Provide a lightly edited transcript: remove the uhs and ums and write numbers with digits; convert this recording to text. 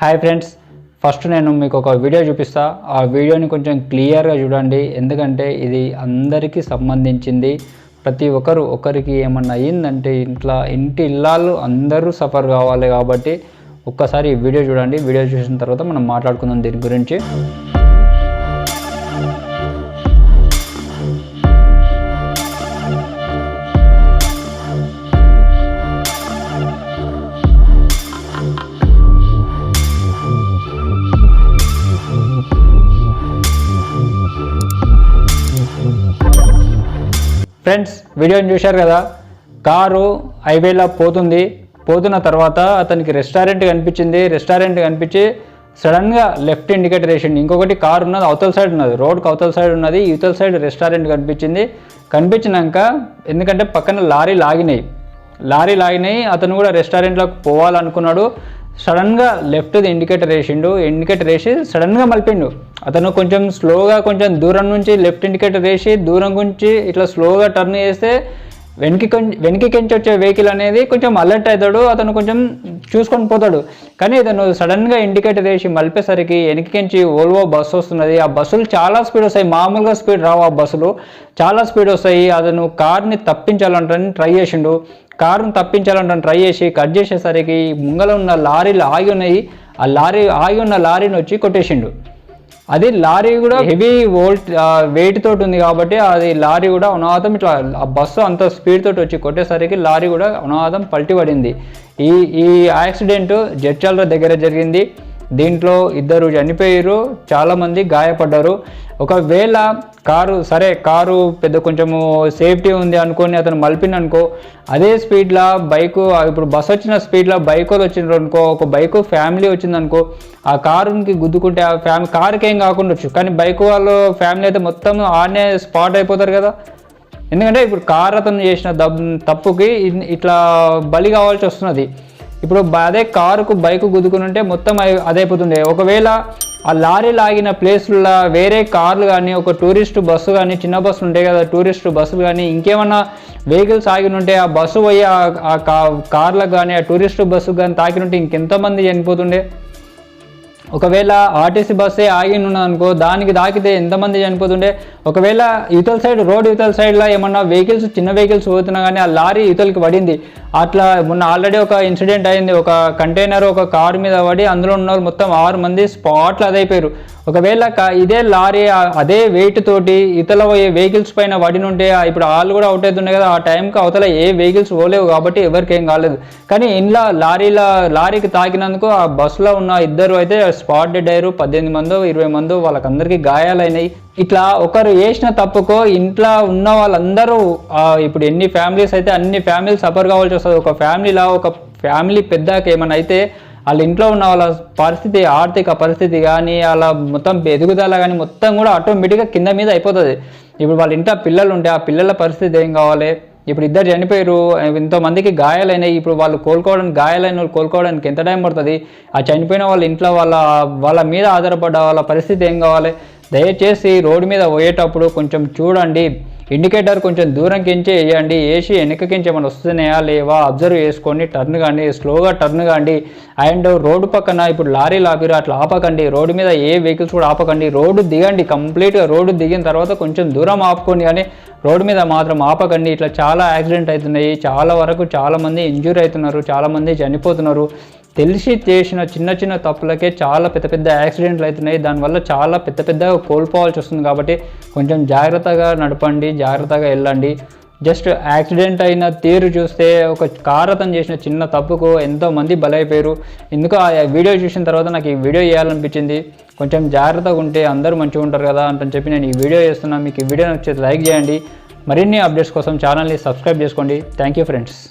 Hi friends, first నేను మీకు ఒక వీడియో చూపిస్తా. ఆ వీడియోని కొంచెం క్లియర్గా చూడండి, ఎందుకంటే ఇది అందరికీ సంబంధించింది. ప్రతి ఒకరికి ఏమన్నా అయ్యిందంటే ఇంటి ఇల్లాలు అందరూ సఫర్ కావాలి. కాబట్టి ఒక్కసారి ఈ వీడియో చూడండి. వీడియో చూసిన తర్వాత మనం మాట్లాడుకుందాం దీని గురించి. ఫ్రెండ్స్, వీడియోని చూశారు కదా. కారు హైవేలో పోతున్న తర్వాత అతనికి రెస్టారెంట్ కనిపించి సడన్గా లెఫ్ట్ ఇండికేటర్ వేసింది. ఇంకొకటి కారు ఉన్నది అవతల సైడ్ ఉన్నది, రోడ్కి అవతల సైడ్ ఉన్నది, ఇవతల సైడ్ రెస్టారెంట్ కనిపించినాక ఎందుకంటే పక్కన లారీ లాగినాయి. అతను కూడా రెస్టారెంట్లోకి పోవాలనుకున్నాడు. సడన్గా లెఫ్ట్ది ఇండికేటర్ వేసి సడన్గా మలిపిండు. అతను కొంచెం స్లోగా కొంచెం దూరం నుంచి లెఫ్ట్ ఇండికేటర్ వేసి దూరం నుంచి ఇట్లా స్లోగా టర్న్ చేస్తే వెనక్కి వచ్చే వెహికల్ అనేది కొంచెం అలర్ట్ అవుతాడు. అతను కొంచెం చూసుకొని పోతాడు. కానీ అతను సడన్గా ఇండికేటర్ వేసి మలిపేసరికి వెనక్కి ఓల్వో బస్సు వస్తున్నది. ఆ బస్సులు చాలా స్పీడ్ వస్తాయి, మామూలుగా స్పీడ్ రావు, ఆ బస్సులు చాలా స్పీడ్ వస్తాయి. అతను కార్ని తప్పించాలంటే ట్రై చేసి కట్ చేసేసరికి ముంగల ఉన్న లారీలు ఆగి ఉన్నాయి. ఆగి ఉన్న లారీని వచ్చి కొట్టేసిండు. అది లారీ కూడా హెవీ వెయిట్ తోటి ఉంది కాబట్టి అది లారీ కూడా అనాథం ఇట్లా ఆ బస్సు అంత స్పీడ్ తోటి వచ్చి కొట్టేసరికి లారీ కూడా అనాథం పల్టి పడింది. ఈ యాక్సిడెంట్ జడ్చర్ల దగ్గర జరిగింది. దీంట్లో 2 చనిపోయారు, చాలామంది గాయపడ్డారు. ఒకవేళ కారు పెద్ద కొంచెము సేఫ్టీ ఉంది అనుకొని అతను మలిపిననుకో, అదే స్పీడ్లో బైకు, ఇప్పుడు బస్సు వచ్చిన స్పీడ్లో బైకులు వచ్చిండ్రు అనుకో, ఒక బైకు ఫ్యామిలీ వచ్చిందనుకో, ఆ కారుకి గుద్దుకుంటే ఆ కారుకి ఏం కాకుండా వచ్చు. కానీ బైకు వాళ్ళు ఫ్యామిలీ అయితే మొత్తం ఆడనే స్పాట్ అయిపోతారు కదా. ఎందుకంటే ఇప్పుడు కారు అతను చేసిన తప్పుకి ఇట్లా బలి కావాల్సి వస్తున్నది. ఇప్పుడు అదే కారుకు బైకు గుద్దుకుని ఉంటే మొత్తం అదైపోతుండే. ఒకవేళ ఆ లారీ లాగిన ప్లేస్లో వేరే కార్లు కానీ, ఒక టూరిస్ట్ బస్సు కానీ, చిన్న బస్సులు ఉంటాయి కదా, టూరిస్ట్ బస్సులు కానీ, ఇంకేమన్నా వెహికల్స్ ఆగి ఉంటే ఆ బస్సు పోయి ఆ కార్లకు కానీ, ఆ టూరిస్ట్ బస్సుకు కానీ తాకినుంటే ఇంకెంతమంది చనిపోతుండే. ఒకవేళ ఆర్టీసీ బస్సే ఆగి ఉన్నదనుకో, దానికి తాకితే ఎంతమంది చనిపోతుండే. ఒకవేళ రోడ్ యువతల సైడ్లో ఏమన్నా చిన్న వెహికల్స్ పోతున్నా కానీ ఆ లారీ యువతలకి పడింది. అట్లా మొన్న ఆల్రెడీ ఒక ఇన్సిడెంట్ అయింది. ఒక కంటైనర్ ఒక కారు మీద పడి అందులో ఉన్న వాళ్ళు మొత్తం 6 మంది స్పాట్లో అదైపోయారు. ఒకవేళ ఇదే లారీ అదే వెయిట్ తోటి ఇతల వెహికల్స్ పైన పడినుంటే ఇప్పుడు వాళ్ళు కూడా అవుట్ అవుతుండే కదా. ఆ టైంకి అవతల ఏ వెహికల్స్ పోలేవు కాబట్టి ఎవరికి ఏం కాలేదు. కానీ ఇంట్లో లారీకి తాకినందుకు ఆ బస్సులో ఉన్న 2 అయితే స్పాట్ డెడ్ అయ్యారు. 18 మందో 20 మందో వాళ్ళకందరికీ గాయాలైనాయి. ఇట్లా ఒకరు చేసిన తప్పుకో ఇంట్లో ఉన్న వాళ్ళందరూ ఇప్పుడు ఎన్ని ఫ్యామిలీస్ అయితే అన్ని ఫ్యామిలీలు సఫర్ కావాల్సి వస్తుంది. ఒక ఫ్యామిలీ పెద్దకి ఏమైనా అయితే వాళ్ళ ఇంట్లో ఉన్న వాళ్ళ పరిస్థితి, ఆర్థిక పరిస్థితి కానీ, వాళ్ళ మొత్తం ఎదుగుదల కానీ మొత్తం కూడా ఆటోమేటిక్గా కింద మీద అయిపోతుంది. ఇప్పుడు వాళ్ళ ఇంట్లో పిల్లలు ఉంటే ఆ పిల్లల పరిస్థితి ఏం కావాలి. ఇప్పుడు 2 చనిపోయారు, ఎంతోమందికి గాయాలైనాయి. ఇప్పుడు వాళ్ళు కోలుకోవడానికి ఎంత టైం పడుతుంది. ఆ చనిపోయిన వాళ్ళ ఇంట్లో వాళ్ళ మీద ఆధారపడ్డ వాళ్ళ పరిస్థితి ఏం కావాలి. దయచేసి రోడ్డు మీద పోయేటప్పుడు కొంచెం చూడండి, ఇండికేటర్ కొంచెం దూరం కించే వేయండి. వేసి వెనకకించి ఏమైనా వస్తున్నాయా లేవా అబ్జర్వ్ చేసుకొని టర్న్ కాండి, స్లోగా టర్న్ కాండి. అండ్ రోడ్డు పక్కన ఇప్పుడు లారీలు ఆపిరు, అట్లా ఆపకండి. రోడ్డు మీద ఏ వెహికల్స్ కూడా ఆపకండి. రోడ్డు దిగండి, కంప్లీట్గా రోడ్డు దిగిన తర్వాత కొంచెం దూరం ఆపుకోండి, కానీ రోడ్డు మీద మాత్రం ఆపకండి. ఇట్లా చాలా యాక్సిడెంట్ అవుతున్నాయి. చాలామంది ఇంజ్యూర్ అవుతున్నారు, చాలామంది చనిపోతున్నారు. తెలిసి చేసిన చిన్న తప్పులకే చాలా పెద్ద యాక్సిడెంట్లు అవుతున్నాయి. దానివల్ల చాలా పెద్దగా కోల్పోవాల్సి వస్తుంది. కాబట్టి కొంచెం జాగ్రత్తగా నడపండి, జాగ్రత్తగా వెళ్ళండి. జస్ట్ యాక్సిడెంట్ అయిన తీరు చూస్తే ఒక కారు అతను చేసిన చిన్న తప్పుకు ఎంతోమంది బలైపోయారు. ఎందుకు ఆ వీడియో చూసిన తర్వాత నాకు ఈ వీడియో చేయాలనిపించింది. కొంచెం జాగ్రత్తగా ఉంటే అందరూ మంచిగా ఉంటారు కదా అని చెప్పి నేను ఈ వీడియో చేస్తున్నాను. మీకు ఈ వీడియో నచ్చితే లైక్ చేయండి. మరిన్ని అప్డేట్స్ కోసం ఛానల్ని సబ్స్క్రైబ్ చేసుకోండి. Thank you friends.